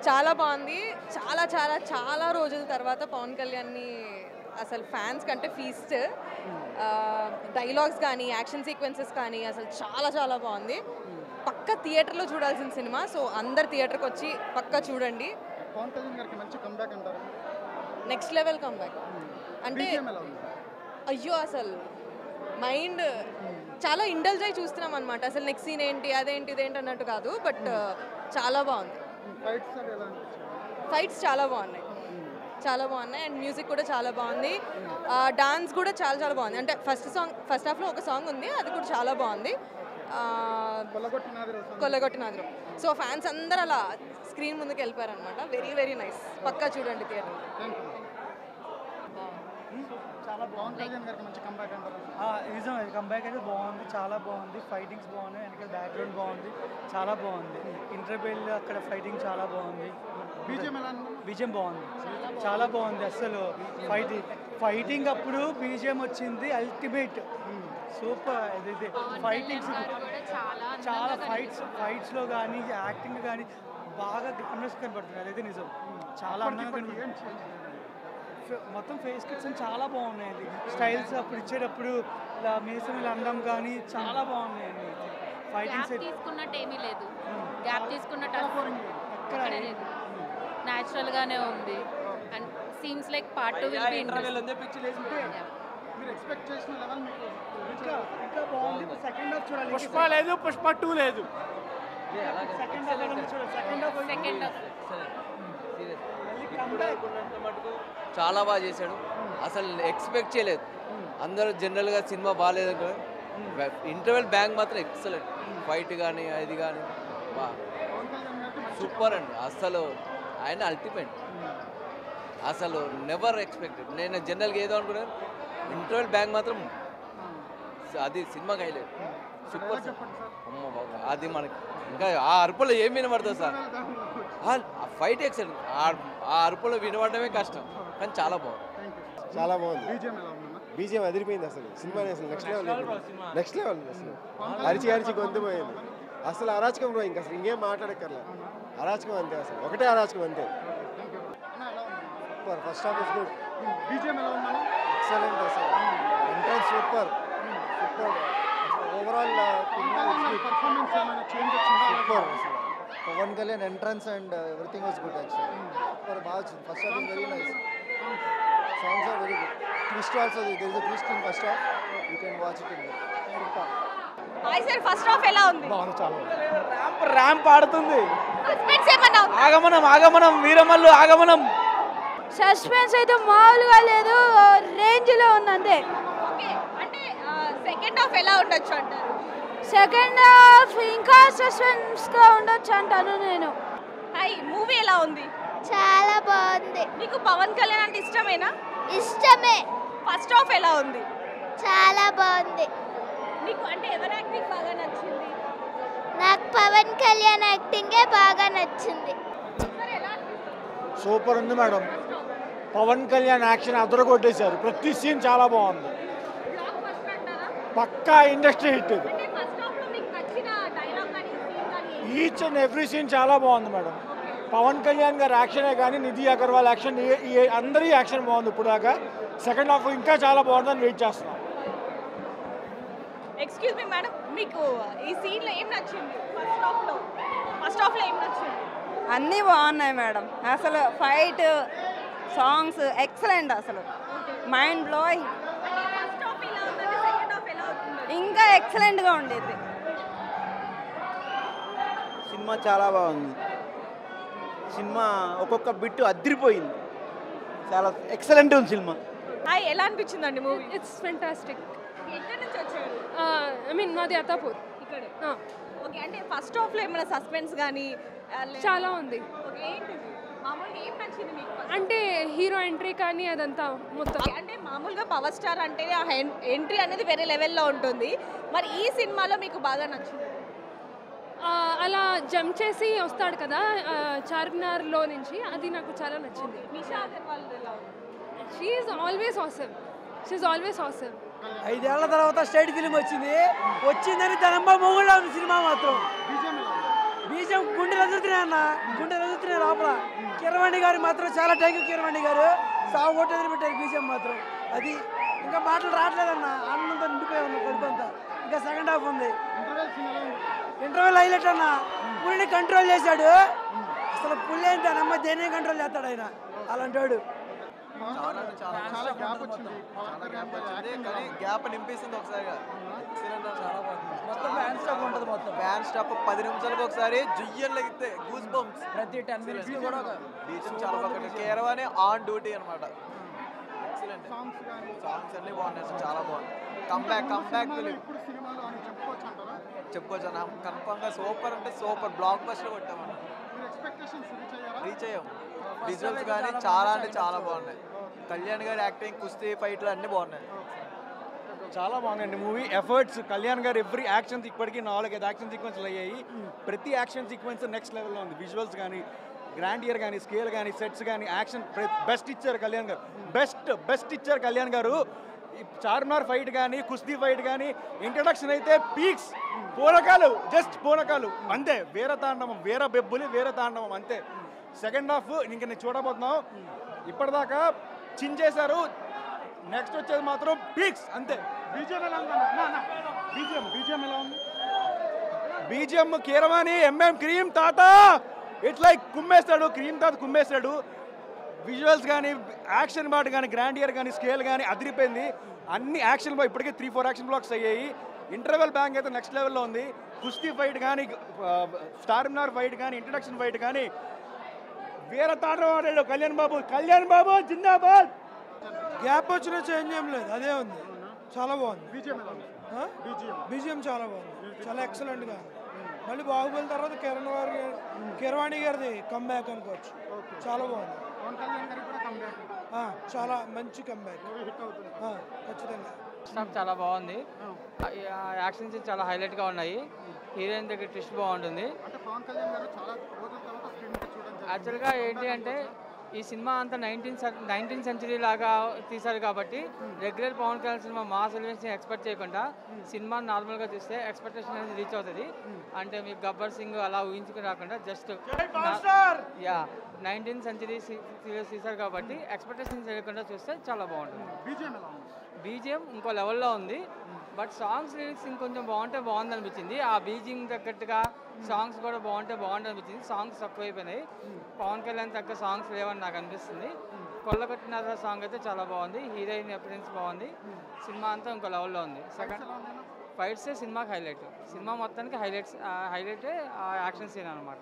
చాలా బాగుంది. చాలా చాలా చాలా రోజుల తర్వాత పవన్ కళ్యాణ్ని అసలు ఫ్యాన్స్ కంటే ఫీస్ట్. డైలాగ్స్ కానీ యాక్షన్ సీక్వెన్సెస్ కానీ అసలు చాలా చాలా బాగుంది. పక్క థియేటర్లో చూడాల్సిన సినిమా. సో అందరు థియేటర్కి వచ్చి పక్క చూడండి. పవన్ కళ్యాణ్ గారికి మంచి కంబ్యాక్ అంటారు. నెక్స్ట్ లెవెల్ కంబ్యాక్ అంటే అయ్యో అసలు మైండ్ చాలా ఇండల్జ్ అయి చూస్తున్నాం అనమాట. అసలు నెక్స్ట్ సీన్ ఏంటి అదేంటి ఇదేంటి అన్నట్టు కాదు. బట్ చాలా బాగుంది. ఫైట్స్ చాలా బాగున్నాయి, చాలా బాగున్నాయి. అండ్ మ్యూజిక్ కూడా చాలా బాగుంది. డాన్స్ కూడా చాలా చాలా బాగుంది. అంటే ఫస్ట్ హాఫ్లో ఒక సాంగ్ ఉంది, అది కూడా చాలా బాగుంది. కొల్లగొట్టినాదిరు. సో ఫ్యాన్స్ అందరూ అలా స్క్రీన్ ముందుకు వెళ్ళిపోయారు అనమాట. Very very nice. పక్కా చూడండి థియేటర్. నిజం కంబ్యాక్ అయితే బాగుంది, చాలా బాగుంది. ఫైటింగ్స్ బాగున్నాయి, వెనక బ్యాక్గ్రౌండ్ బాగుంది, చాలా బాగుంది. ఇంటర్వెల్ అక్కడ ఫైటింగ్ చాలా బాగుంది. బీజిఎం బాగుంది, చాలా బాగుంది. అసలు ఫైటింగ్ అప్పుడు బీజిఎం వచ్చింది అల్టిమేట్, సూపర్. అదైతే ఫైటింగ్స్ చాలా ఫైట్స్లో కానీ యాక్టింగ్ కానీ బాగా గ్లామరస్ కనబడుతుంది. అదైతే నిజం, చాలా అందంగా కనబడుతుంది. మొత్తం ఫేస్ కట్స్ చాలా బాగున్నాయండి. స్టైల్స్ అప్పుడు ఇచ్చేటప్పుడు ఇలా మీసం ఇలా అందం కానీ చాలా బాగున్నాయండి. ఫైటింగ్స్ తీసుకున్నట్టు ఏమీ లేదు, గ్యాప్ తీసుకున్నట్టు ఎక్కడ లేదు, న్యాచురల్గానే ఉంది. And seems like part 2 will be ఇంకా బాగుంది. సెకండ్ హాఫ్ చూడాలి. పుష్ప లేదు, పుష్ప 2 లేదు. సెకండ్ హాఫ్ చాలా బాగా చేశాడు. అసలు ఎక్స్పెక్ట్ చేయలేదు. అందరూ జనరల్గా సినిమా బాగాలేదు. ఇంటర్వెల్ బ్యాంక్ మాత్రం ఎక్సలెంట్. ఫైట్ కానీ అది కానీ సూపర్ అండి. అసలు ఆయన అల్టిమేట్. అసలు నెవర్ ఎక్స్పెక్టెడ్. నేను జనరల్గా ఏదో అనుకున్నాను, ఇంటర్వెల్ బ్యాంక్ మాత్రం అది సినిమాకి హైలైట్. Super sir. అమ్మ బాబా, అది మనకి ఇంకా ఆ అరుపులో ఏం వినబడుతుంది సార్. ఆ ఫైట్ ఎక్సలెంట్. ఆ అరుపులో వినబడమే కష్టం, కానీ చాలా బాగుంది. చాలా బాగుంది. బీజిఎం అదిరిపోయింది. అసలు సినిమా అసలు నెక్స్ట్ లెవెల్ అసలు అరిచి గొంతుపోయింది. అసలు అరాచకం బ్రో, ఇంకా అసలు ఇంకేం మాట్లాడక్కర్లే. అరాచకం అంతే, అసలు ఒకటే అరాచకం అంతే. Super. First half is good. Excellent. అసలు entrance super. Overall super. Pawan Kalyan entrance and everything was good actually. Super, బాగా వచ్చింది. First half is very nice. Songs are very good. Twist also, there is a twist in first half. You can watch it in super. Hi sir, first half ఎలా ఉంది? బాగుంది, చాలా ramp ఆడుతుంది. Suspense ఏమన్నా ఉందా? ఆగమనం వీరమల్లు ఆగమనం. సస్పెన్స్ అయితే మామూలుగా లేదు, రేంజ్లో ఉంది అంతే. ఓకే, అంటే సెకండ్ హాఫ్ ఎలా ఉండొచ్చు అంటారు? సెకండ్ హాఫ్ ఇంకా సస్పెన్స్గా ఉండొచ్చు అంటాను నేను. హాయ్, మూవీ ఎలా ఉంది? చాలా బాగుంది. మీకు పవన్ కళ్యాణ్ అంటే ఇష్టమేనా? ఇష్టమే. ఫస్ట్ హాఫ్ ఎలా ఉంది? చాలా బాగుంది. మీకు అంటే ఎవరి యాక్టింగ్ బాగా నచ్చింది? నాకు పవన్ కళ్యాణ్ యాక్టింగే బాగా నచ్చింది. సూపర్ ఉంది మేడం. పవన్ కళ్యాణ్ యాక్షన్ అదర కొట్టేశారు. ప్రతి సీన్ చాలా బాగుంది. పక్కా industry hit. Each and every scene చాలా బాగుంది మేడం. పవన్ కళ్యాణ్ గారి యాక్షనే కానీ నిధి అగర్వాల్ యాక్షన్, అందరి యాక్షన్ బాగుంది ఇప్పుడు దాకా. సెకండ్ హాఫ్ ఇంకా చాలా బాగుందని వెయిట్ చేస్తున్నాం. ఎక్స్క్యూజ్ మీ మేడం, మీకు ఈ సీన్లో ఏం నచ్చింది? ఫస్ట్ హాఫ్లో ఏం నచ్చింది? అన్నీ బాగున్నాయి మేడం. అసలు ఫైట్, సాంగ్స్ ఎక్సలెంట్. అసలు మైండ్ బ్లోయింగ్. ఇంకా ఎక్సలెంట్గా ఉండేది. సినిమా చాలా బాగుంది. సినిమా ఒక్కొక్క బిట్టు అదిరిపోయింది. చాలా ఎక్సలెంట్ ఉంది సినిమా. హాయ్, ఎలా అనిపించిందండి మూవీ? It's fantastic. ఎక్కడి నుంచి వచ్చారు? ఐ మీన్ మాది అత్తాపూర్. ఇక్కడ. ఓకే, అంటే ఫస్ట్ హాఫ్లో ఏమైనా సస్పెన్స్ కానీ చాలా ఉంది. ఓకే, ఏంటిది మామూలుగా ఏం నచ్చింది మీకు? అంటే హీరో ఎంట్రీ కానీ అదంతా మొత్తం. అంటే మామూలుగా పవర్ స్టార్ అంటే ఆ ఎంట్రీ అనేది వేరే లెవెల్లో ఉంటుంది. మరి ఈ సినిమాలో మీకు బాగా నచ్చింది? అలా జంప్ చేసి వస్తాడు కదా చార్మినార్లో నుంచి, అది నాకు చాలా నచ్చింది. నిషా అగర్వాల్ ఎలా ఉంది? She is always awesome. 5 ఏళ్ల తర్వాత స్టేట్ ఫిలిం వచ్చిందని తనంబా మొగుళ్ళ ఉంది సినిమా మాత్రం. బీజం గుండెలు ఎదుగుతున్నాయి అన్న, గుండెలు ఎదుగుతున్నాయి. లోపల. కిరవాణి గారు మాత్రం చాలా థ్యాంక్ యూ. కిరవాణి గారు సాగు కొట్టి వదిలిపెట్టారు బీజం మాత్రం. అది ఇంకా మాటలు రావట్లేదన్న, ఆనందంతో నిండిపోయి ఉన్న కడుపంతా. ఇంకా సెకండ్ హాఫ్ ఉంది. ఇంటర్వెల్ హైలైట్ అన్న. పులిని కంట్రోల్ చేశాడు. అసలు పులి ఏంటి అమ్మ దేన్ని కంట్రోల్ చేస్తాడు ఆయన, అలాంటాడు. చాలా గ్యాప్ వచ్చింది. కానీ గ్యాప్ నింపిస్తుంది ఒకసారిగా. చాలా బాగుంది. మొత్తం ఫ్యాన్ స్టాప్ ఉంటుంది. మొత్తం ఫ్యాన్ స్టాప్ 10 నిమిషాలకు ఒకసారి జుయ్యన్ లెగితే గూస్ బంప్స్. ప్రతి 10 మినిట్స్ కూడా బీచం చాలా బాగుంది. కేరవానే ఆన్ డ్యూటీ అనమాట. ఎక్సలెంట్. సాంగ్స్ అన్ని బాగున్నాయి, చాలా బాగుంది. కమ్బ్యాక్ చెప్పుకోవచ్చు అన్న. కన్ఫర్మ్గా సూపర్ అంటే సూపర్ బ్లాక్ బస్టర్ కొట్టామన్న. రీచ్ అయ్యాం. విజువల్స్ కానీ చాలా అంటే చాలా బాగున్నాయి. కళ్యాణ్ గారి యాక్టింగ్, కుస్తీ ఫైట్లు అన్నీ బాగున్నాయి. చాలా బాగుందండి మూవీ. ఎఫర్ట్స్ కళ్యాణ్ గారు ఎవ్రీ యాక్షన్ ఇప్పటికీ 4-5 యాక్షన్ సీక్వెన్స్లు అయ్యాయి. ప్రతి యాక్షన్ సీక్వెన్స్ నెక్స్ట్ లెవెల్లో ఉంది. విజువల్స్ కానీ, గ్రాండియర్ కానీ, స్కేల్ కానీ, సెట్స్ కానీ, యాక్షన్ బెస్ట్ ఇచ్చారు కళ్యాణ్ గారు. బెస్ట్ ఇచ్చారు కళ్యాణ్ గారు. చార్మినార్ ఫైట్ కానీ, కుస్తీ ఫైట్ కానీ, ఇంట్రడక్షన్ అయితే పీక్స్. పూనకాలు, జస్ట్ పూనకాలు అంతే. వీర తాండవం, వీర బెబ్బులి, వీర తాండవం అంతే. సెకండ్ హాఫ్ ఇంక నేను చూడబోతున్నాం. ఇప్పటిదాకా చించేశారు. నెక్స్ట్ వచ్చేది మాత్రం పీక్స్ అంతే. బీజిఎం ఎలా ఉంది? బీజిఎం కీరవాణి, ఎంఎం క్రీమ్ తాత ఇట్లా కుమ్మేస్తాడు. క్రీమ్ తాత కుమ్మేస్తాడు. విజువల్స్ కానీ, యాక్షన్ మాట కానీ, గ్రాండియర్ కానీ, స్కేల్ కానీ అదిరిపోయింది. అన్ని యాక్షన్ ఇప్పటికే 3-4 యాక్షన్ బ్లాక్స్ అయ్యాయి. ఇంటర్వెల్ బ్యాంక్ అయితే నెక్స్ట్ లెవెల్లో ఉంది. కుస్తీ ఫైట్ కానీ, చార్మినార్ ఫైట్ కానీ, ఇంట్రడక్షన్ ఫైట్ కానీ, వీర తాండవం ఆడాడు కళ్యాణ్ బాబు జిందాబాద్. గ్యాప్ వచ్చినా చేంజ్ ఏం లేదు, అదే ఉంది. చాలా బాగుంది. బీజిఎం చాలా బాగుంది, చాలా ఎక్సలెంట్గా. మళ్ళీ బాహుబలి తర్వాత కిరవాణి గారిది కమ్బ్యాక్ అనుకోవచ్చు. చాలా బాగుంది. చాలా మంచి కమ్బ్యాక్. ఖచ్చితంగా స్టాప్ చాలా బాగుంది. యాక్షన్ సీన్స్ చాలా హైలైట్గా ఉన్నాయి. హీరోయిన్ దగ్గర ట్విస్ట్ బాగుంటుంది. యాక్చువల్గా ఏంటి అంటే ఈ సినిమా అంతా 19th సెంచరీ లాగా తీశారు కాబట్టి regular Pawan Kalyan cinema mass elevation expect చేయకుండా సినిమా నార్మల్గా చూస్తే ఎక్స్పెక్టేషన్ అనేది రీచ్ అవుతుంది. అంటే మీకు గబ్బర్ సింగ్ అలా ఊహించుకుని రాకుండా జస్ట్ 19th సెంచరీ సీరియస్ తీశారు కాబట్టి ఎక్స్పెక్టేషన్ చేయకుండా చూస్తే చాలా బాగుంటుంది. బీజిఎం ఇంకో లెవెల్లో ఉంది. బట్ సాంగ్స్ లిరిక్స్ ఇంకొంచెం బాగుంది అనిపించింది. ఆ బీజిఎం తగ్గట్టుగా సాంగ్స్ కూడా బాగుంటుంది అనిపించింది. సాంగ్స్ తక్కువైపోయినాయి. పవన్ కళ్యాణ్ తగ్గ సాంగ్స్ లేవని నాకు అనిపిస్తుంది. కొల్లగొట్టిన సాంగ్ అయితే చాలా బాగుంది. హీరోయిన్ అపిరెన్స్ బాగుంది. సినిమా అంతా ఇంకో లెవెల్లో ఉంది. సెకండ్ ఫైట్సే సినిమాకి హైలైట్. సినిమా మొత్తానికి హైలైటే ఆ యాక్షన్ సీన్ అనమాట.